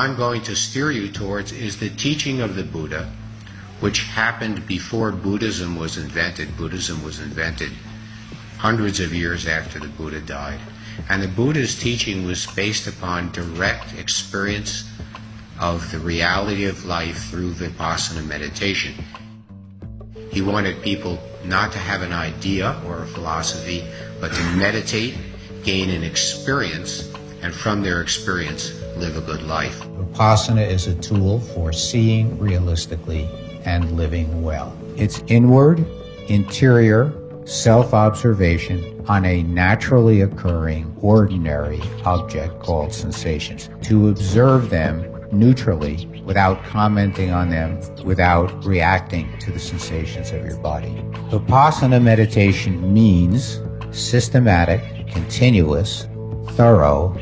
I'm going to steer you towards is the teaching of the Buddha, which happened before Buddhism was invented. Buddhism was invented hundreds of years after the Buddha died. And the Buddha's teaching was based upon direct experience of the reality of life through Vipassana meditation. He wanted people not to have an idea or a philosophy, but to meditate, gain an experience, and from their experience, live a good life. Vipassana is a tool for seeing realistically and living well. It's inward, interior, self-observation on a naturally occurring, ordinary object called sensations. To observe them neutrally, without commenting on them, without reacting to the sensations of your body. Vipassana meditation means systematic, continuous, thorough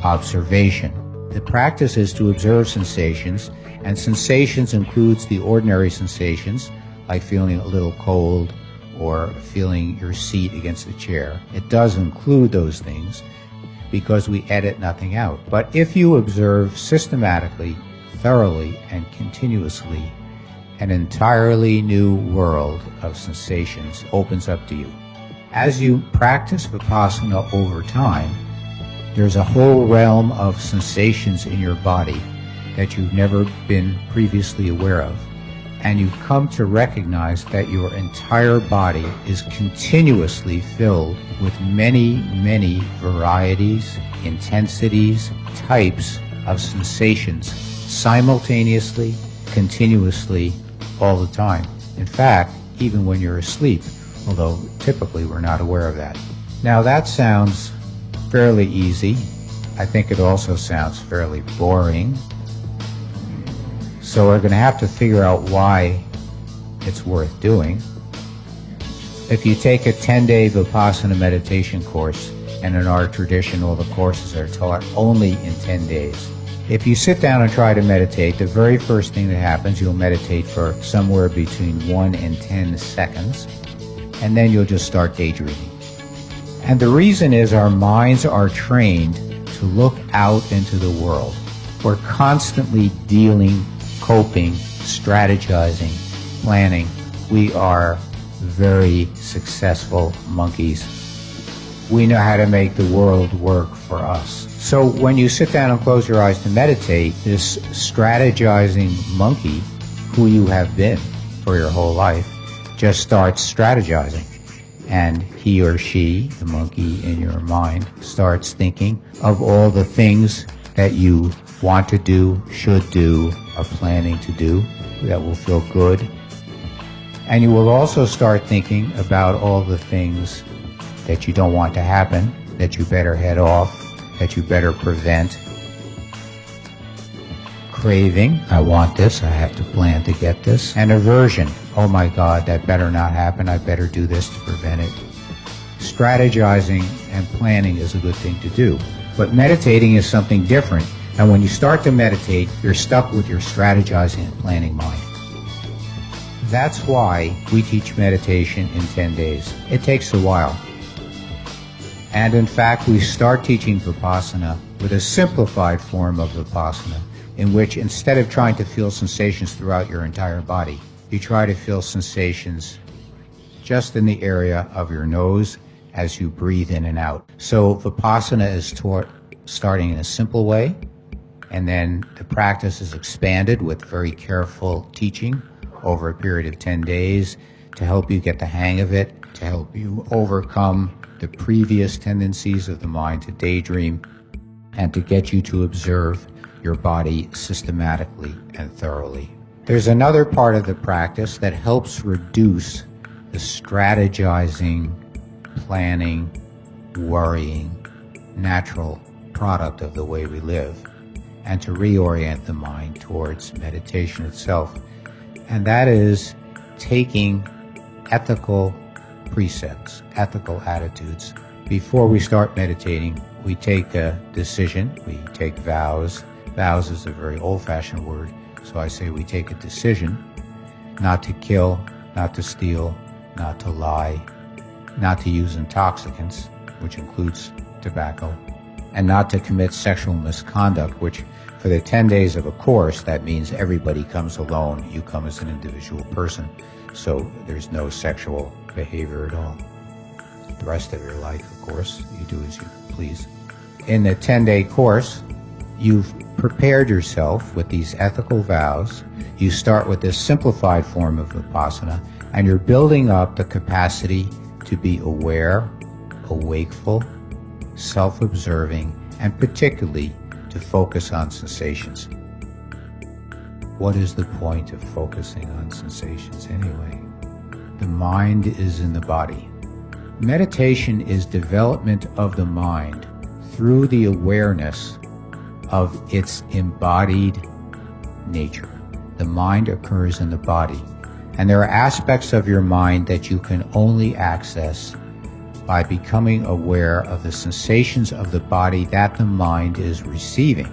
observation. The practice is to observe sensations, and sensations includes the ordinary sensations, like feeling a little cold or feeling your seat against the chair. It does include those things because we edit nothing out. But if you observe systematically, thoroughly, and continuously, an entirely new world of sensations opens up to you. As you practice Vipassana over time, there's a whole realm of sensations in your body that you've never been previously aware of. And you come to recognize that your entire body is continuously filled with many, many varieties, intensities, types of sensations, simultaneously, continuously, all the time. In fact, even when you're asleep, although typically we're not aware of that. Now that sounds fairly easy. I think it also sounds fairly boring. So we're going to have to figure out why it's worth doing. If you take a 10-day Vipassana meditation course, and in our tradition all the courses are taught only in 10 days. If you sit down and try to meditate, the very first thing that happens, you'll meditate for somewhere between 1 and 10 seconds, and then you'll just start daydreaming. And the reason is our minds are trained to look out into the world. We're constantly dealing, coping, strategizing, planning. We are very successful monkeys. We know how to make the world work for us. So when you sit down and close your eyes to meditate, this strategizing monkey, who you have been for your whole life, just starts strategizing. And he or she, the monkey in your mind, starts thinking of all the things that you want to do, should do, are planning to do, that will feel good. And you will also start thinking about all the things that you don't want to happen, that you better head off, that you better prevent. Craving, I want this, I have to plan to get this. And aversion, oh my God, that better not happen, I better do this to prevent it. Strategizing and planning is a good thing to do. But meditating is something different. And when you start to meditate, you're stuck with your strategizing and planning mind. That's why we teach meditation in 10 days. It takes a while. And in fact, we start teaching Vipassana with a simplified form of Vipassana, in which instead of trying to feel sensations throughout your entire body, you try to feel sensations just in the area of your nose as you breathe in and out. So Vipassana is taught starting in a simple way, and then the practice is expanded with very careful teaching over a period of 10 days to help you get the hang of it, to help you overcome the previous tendencies of the mind to daydream, and to get you to observe your body systematically and thoroughly. There's another part of the practice that helps reduce the strategizing, planning, worrying, natural product of the way we live, and to reorient the mind towards meditation itself. And that is taking ethical precepts, ethical attitudes. Before we start meditating, we take a decision, we take vows. Vows is a very old-fashioned word, so I say we take a decision not to kill, not to steal, not to lie, not to use intoxicants, which includes tobacco, and not to commit sexual misconduct, which For the 10 days of a course, that means everybody comes alone. You come as an individual person. So there's no sexual behavior at all. The rest of your life, of course, you do as you please. In the 10-day course, you've prepared yourself with these ethical vows. You start with this simplified form of Vipassana, and you're building up the capacity to be aware, awakeful, self-observing, and particularly to focus on sensations. What is the point of focusing on sensations anyway? The mind is in the body. Meditation is development of the mind through the awareness of its embodied nature. The mind occurs in the body, and there are aspects of your mind that you can only access by becoming aware of the sensations of the body that the mind is receiving.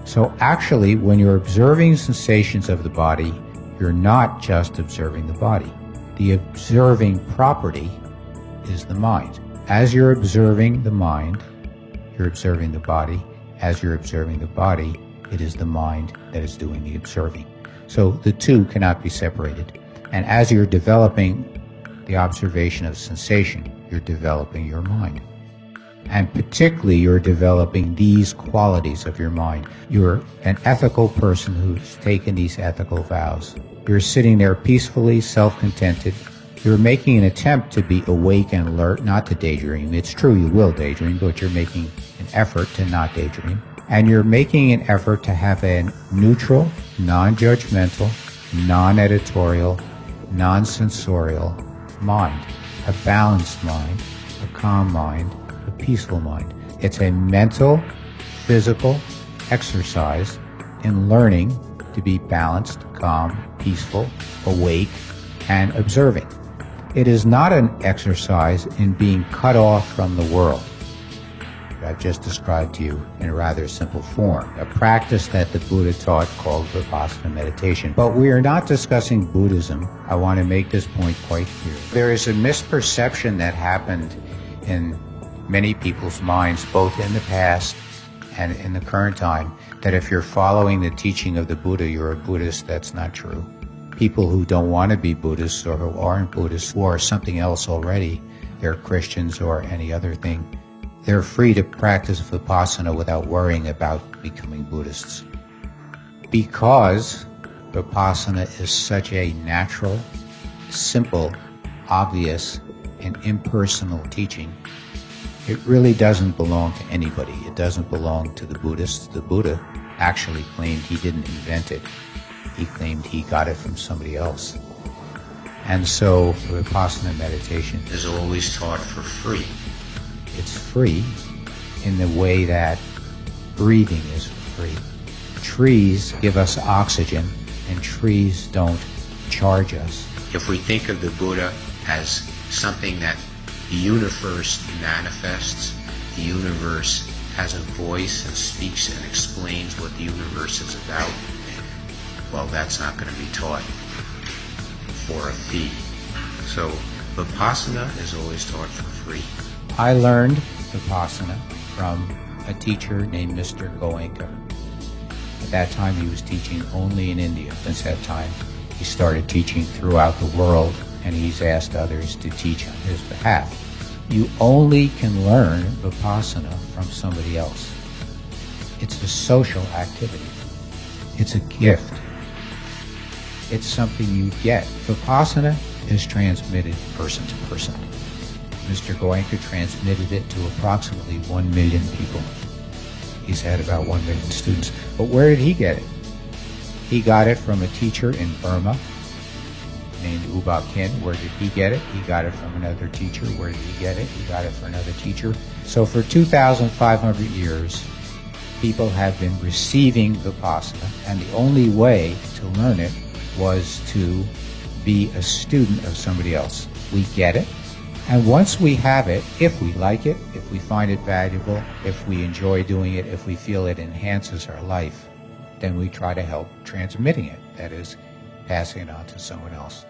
So actually, when you're observing sensations of the body, you're not just observing the body. The observing property is the mind. As you're observing the mind, you're observing the body. As you're observing the body, it is the mind that is doing the observing. So the two cannot be separated. And as you're developing the observation of sensation, you're developing your mind. And particularly, you're developing these qualities of your mind. You're an ethical person who's taken these ethical vows. You're sitting there peacefully, self-contented. You're making an attempt to be awake and alert, not to daydream. It's true you will daydream, but you're making an effort to not daydream. And you're making an effort to have a neutral, non-judgmental, non-editorial, non-sensorial mind. A balanced mind, a calm mind, a peaceful mind. It's a mental, physical exercise in learning to be balanced, calm, peaceful, awake, and observing. It is not an exercise in being cut off from the world. I've just described to you in a rather simple form, a practice that the Buddha taught called Vipassana Meditation. But we are not discussing Buddhism. I want to make this point quite clear. There is a misperception that happened in many people's minds, both in the past and in the current time, that if you're following the teaching of the Buddha, you're a Buddhist. That's not true. People who don't want to be Buddhists or who aren't Buddhists, who are something else already, they're Christians or any other thing, they're free to practice Vipassana without worrying about becoming Buddhists. Because Vipassana is such a natural, simple, obvious, and impersonal teaching, it really doesn't belong to anybody. It doesn't belong to the Buddhists. The Buddha actually claimed he didn't invent it. He claimed he got it from somebody else. And so Vipassana meditation is always taught for free. It's free in the way that breathing is free. Trees give us oxygen, and trees don't charge us. If we think of the Buddha as something that the universe manifests, the universe has a voice and speaks and explains what the universe is about, well, that's not going to be taught for a fee. So Vipassana is always taught for free. I learned Vipassana from a teacher named Mr. Goenka. At that time, he was teaching only in India. Since that time, he started teaching throughout the world, and he's asked others to teach on his behalf. You only can learn Vipassana from somebody else. It's a social activity. It's a gift. It's something you get. Vipassana is transmitted person to person. Mr. Goenka transmitted it to approximately 1 million people. He's had about 1 million students. But where did he get it? He got it from a teacher in Burma named Uba Khin. Where did he get it? He got it from another teacher. Where did he get it? He got it from another teacher. So for 2,500 years, people have been receiving Vipassana, and the only way to learn it was to be a student of somebody else. We get it. And once we have it, if we like it, if we find it valuable, if we enjoy doing it, if we feel it enhances our life, then we try to help transmitting it, that is, passing it on to someone else.